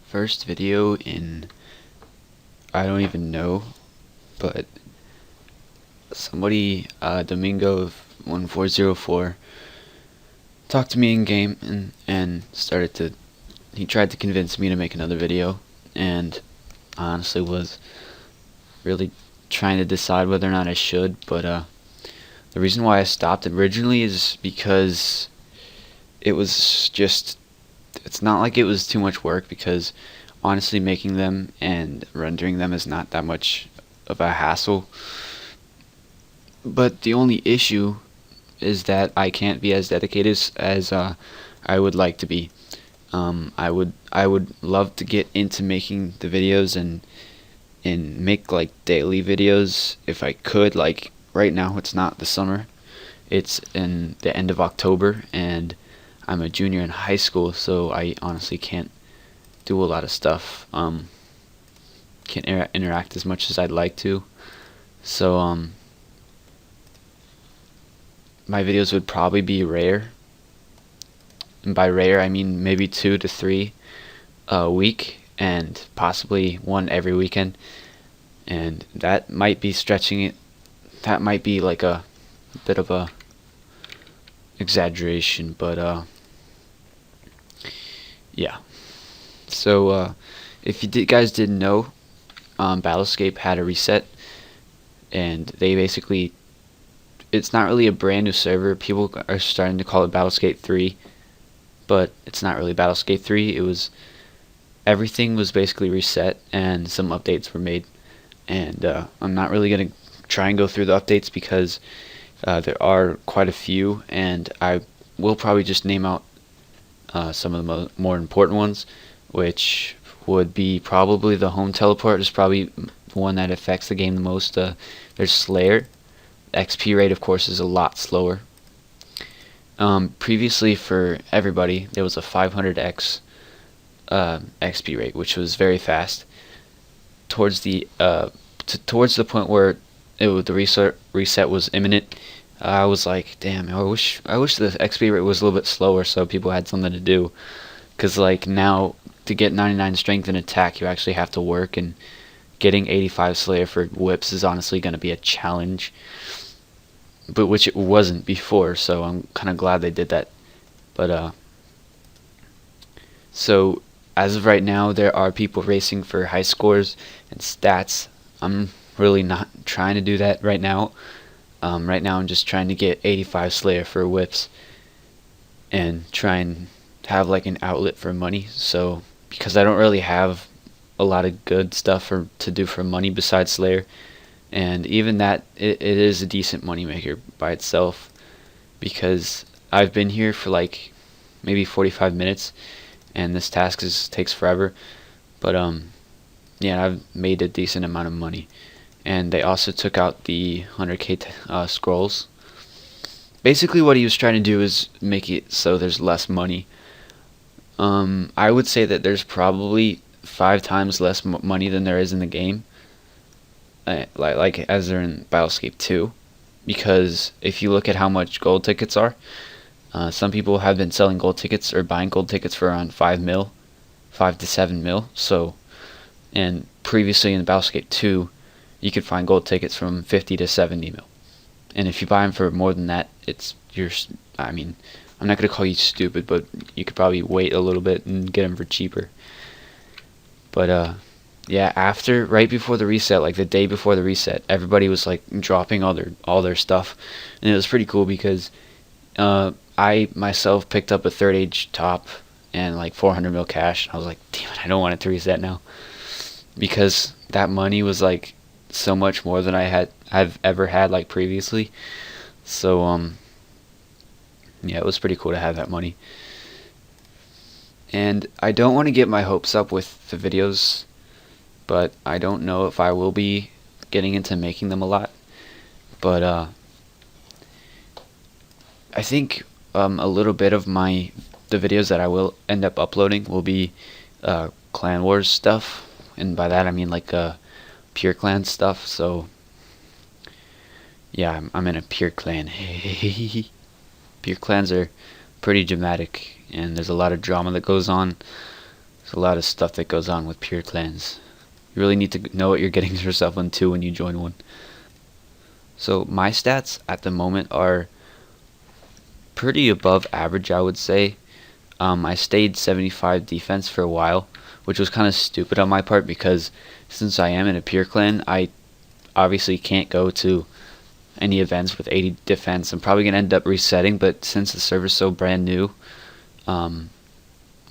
first video in, I don't even know, but somebody, Domingo of 1404, talked to me in game and he tried to convince me to make another video, and I honestly was really trying to decide whether or not I should, but the reason why I stopped originally is because it was just, it's not like it was too much work, because honestly making them and rendering them is not that much of a hassle. But the only issue is that I can't be as dedicated as I would like to be. I would love to get into making the videos and make like daily videos if I could. Like right now it's not the summer, it's in the end of October, and I'm a junior in high school, so I honestly can't do a lot of stuff. Can't interact as much as I'd like to. So my videos would probably be rare, and by rare I mean maybe 2 to 3 a week, and possibly one every weekend. And that might be stretching it. That might be like a bit of a exaggeration, but yeah. So if you guys didn't know, Battlescape had a reset, and they basically, it's not really a brand new server. People are starting to call it Battlescape 3, but it's not really Battlescape 3. It was, everything was basically reset and some updates were made. And I'm not really going to try and go through the updates because there are quite a few, and I will probably just name out some of the more important ones, which would be probably the home teleport is probably the one that affects the game the most. There's Slayer. XP rate, of course, is a lot slower. Previously, for everybody, there was a 500x XP rate, which was very fast. Towards the point where the reset was imminent, I was like, damn, I wish the XP rate was a little bit slower so people had something to do. Because like now, to get 99 strength and attack, you actually have to work, and getting 85 Slayer for whips is honestly going to be a challenge, but which it wasn't before, so I'm kind of glad they did that. But so as of right now, there are people racing for high scores and stats. I'm really not trying to do that right now. Right now I'm just trying to get 85 Slayer for whips and try and have like an outlet for money. So because I don't really have a lot of good stuff to do for money besides Slayer, and even that, it is a decent moneymaker by itself, because I've been here for like maybe 45 minutes and this task takes forever, but yeah, I've made a decent amount of money. And they also took out the 100k scrolls. Basically what he was trying to do is make it so there's less money. I would say that there's probably 5 times less money than there is in the game, like as there in Battlescape 2, because if you look at how much gold tickets are, some people have been selling gold tickets or buying gold tickets for around 5 mil, 5 to 7 mil. So, and previously in Battlescape 2, you could find gold tickets from 50 to 70 mil. And if you buy them for more than that, I mean, I'm not going to call you stupid, but you could probably wait a little bit and get them for cheaper. But yeah, right before the reset, like the day before the reset, everybody was like dropping all their stuff, and it was pretty cool because I myself picked up a third age top and like 400 mil cash, and I was like, damn it, I don't want it to reset now, because that money was like so much more than I've ever had like previously. So yeah, it was pretty cool to have that money. And I don't want to get my hopes up with the videos, but I don't know if I will be getting into making them a lot. But I think a little bit of the videos that I will end up uploading will be Clan Wars stuff, and by that I mean like pure clan stuff. So yeah, I'm in a pure clan. Pure clans are pretty dramatic, and there's a lot of drama that goes on. There's a lot of stuff that goes on with pure clans. You really need to know what you're getting yourself into when you join one. So my stats at the moment are pretty above average, I would say. I stayed 75 defense for a while, which was kind of stupid on my part because since I am in a pure clan, I obviously can't go to any events with 80 defense. I'm probably going to end up resetting, but since the server's so brand new,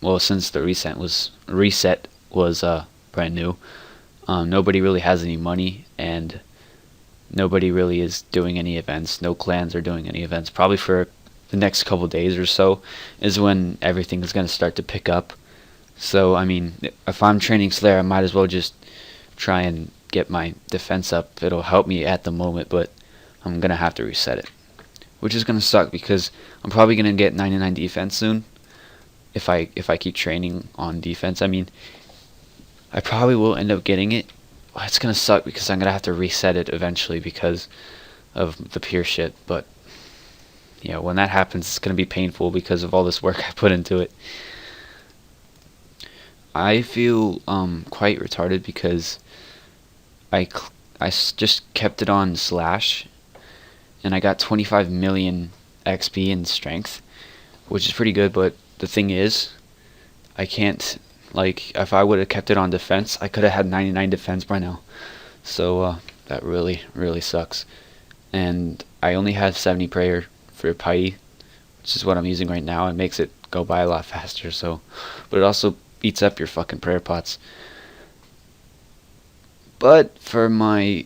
well, since the reset was brand new, nobody really has any money, and nobody really is doing any events. No clans are doing any events. Probably for the next couple days or so is when everything is going to start to pick up. So, I mean, if I'm training Slayer, I might as well just try and get my defense up. It'll help me at the moment, but I'm going to have to reset it, which is going to suck because I'm probably going to get 99 defense soon if I keep training on defense. I mean, I probably will end up getting it. It's going to suck because I'm going to have to reset it eventually because of the pure shit, but yeah, when that happens, it's going to be painful because of all this work I put into it. I feel quite retarded because just kept it on Slash, and I got 25 million XP in strength, which is pretty good, but the thing is, I can't, like, if I would have kept it on defense, I could have had 99 defense by now. So, that really, really sucks. And I only have 70 prayer for Piety, which is what I'm using right now. It makes it go by a lot faster, so, but it also beats up your fucking prayer pots. But for my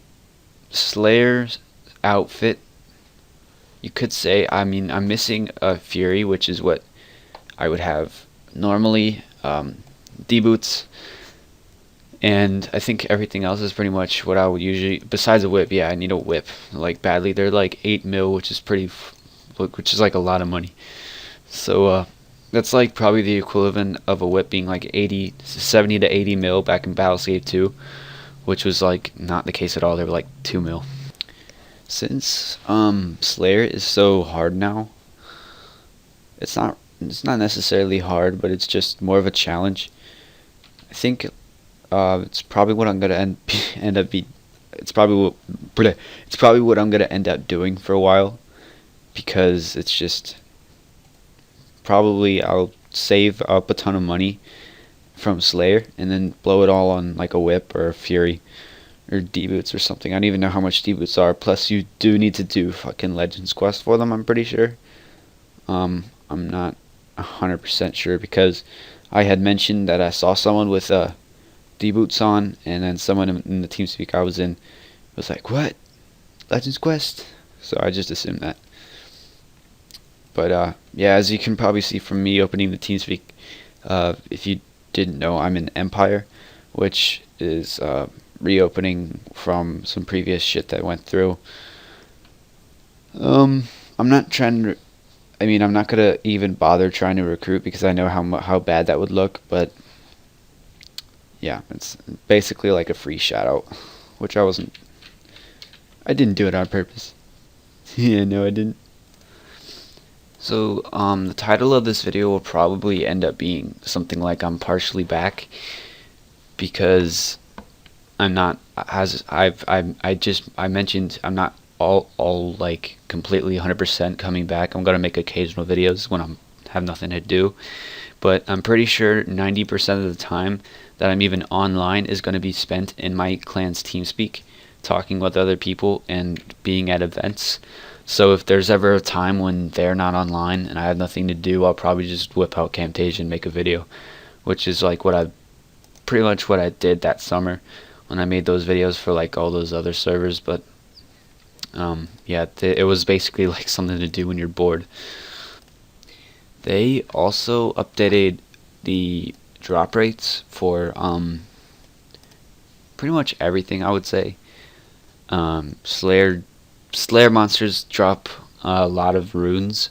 Slayer outfit, you could say, I mean, I'm missing a Fury, which is what I would have normally, D-boots, and I think everything else is pretty much what I would usually, besides a whip. Yeah, I need a whip, like, badly. They're like 8 mil, which is which is like a lot of money. So, that's like probably the equivalent of a whip being like 70 to 80 mil back in Battlescape 2, which was like not the case at all. They were like 2 mil. Since Slayer is so hard now, it's not necessarily hard, but it's just more of a challenge. I think it's probably what I'm gonna it's probably what I'm gonna end up doing for a while, because it's just probably I'll save up a ton of money from Slayer and then blow it all on like a whip or a Fury or D-boots or something. I don't even know how much D-boots are. Plus, you do need to do fucking Legends Quest for them, I'm pretty sure. I'm not 100% sure because I had mentioned that I saw someone with D-boots on, and then someone in the TeamSpeak I was in was like, "What? Legends Quest?" So I just assumed that. But yeah, as you can probably see from me opening the TeamSpeak, if you didn't know, I'm in Empire, which is reopening from some previous shit that went through. I'm not trying to. I mean, I'm not gonna even bother trying to recruit because I know how bad that would look. But yeah, it's basically like a free shout out, which I didn't do it on purpose. Yeah, no, I didn't. So, the title of this video will probably end up being something like "I'm partially back," because I'm not, as I mentioned, I'm not all like completely 100% coming back. I'm gonna make occasional videos when I have nothing to do, but I'm pretty sure 90% of the time that I'm even online is gonna be spent in my clan's TeamSpeak, talking with other people and being at events. So if there's ever a time when they're not online and I have nothing to do, I'll probably just whip out Camtasia and make a video, which is like pretty much what I did that summer when I made those videos for like all those other servers. But yeah, it was basically like something to do when you're bored. They also updated the drop rates for pretty much everything, I would say. Slayer monsters drop a lot of runes,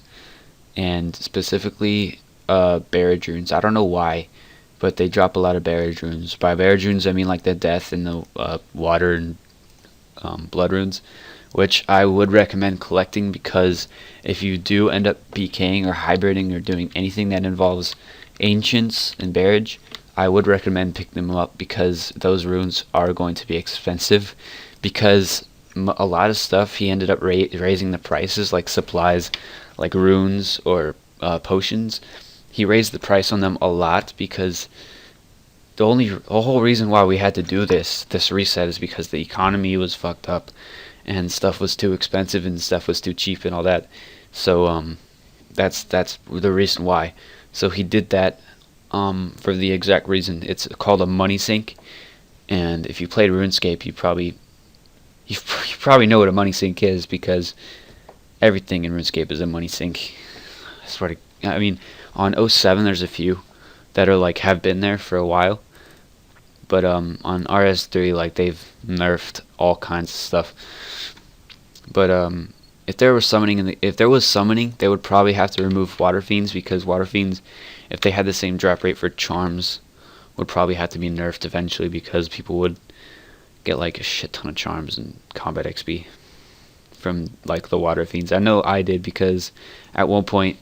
and specifically Barrage runes. I don't know why, but they drop a lot of Barrage runes. By Barrage runes, I mean like the death and the water and blood runes, which I would recommend collecting, because if you do end up PKing or hybriding or doing anything that involves ancients and Barrage, I would recommend picking them up because those runes are going to be expensive. Because a lot of stuff he ended up raising the prices, like supplies, like runes or potions. He raised the price on them a lot because the whole reason why we had to do this reset is because the economy was fucked up and stuff was too expensive and stuff was too cheap and all that. So that's the reason why. So he did that for the exact reason. It's called a money sink, and if you played RuneScape, you probably know what a money sink is because everything in RuneScape is a money sink. I swear to, I mean, on '07 there's a few that are like have been there for a while, but on RS3 like they've nerfed all kinds of stuff. But if there was summoning, they would probably have to remove water fiends because water fiends, if they had the same drop rate for charms, would probably have to be nerfed eventually because people would get like a shit ton of charms and combat XP from like the water fiends. I know I did because at one point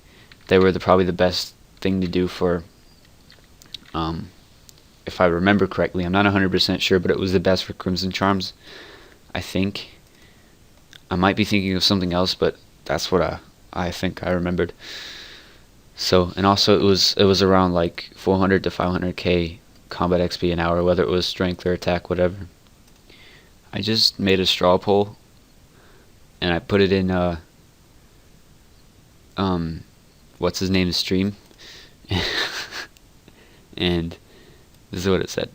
they were probably the best thing to do for if I remember correctly. I'm not 100% sure, but it was the best for Crimson Charms, I think. I might be thinking of something else, but that's what I think I remembered. So, and also it was around like 400 to 500k combat XP an hour, whether it was strength or attack, whatever. I just made a straw poll and I put it in what's his name's stream and this is what it said.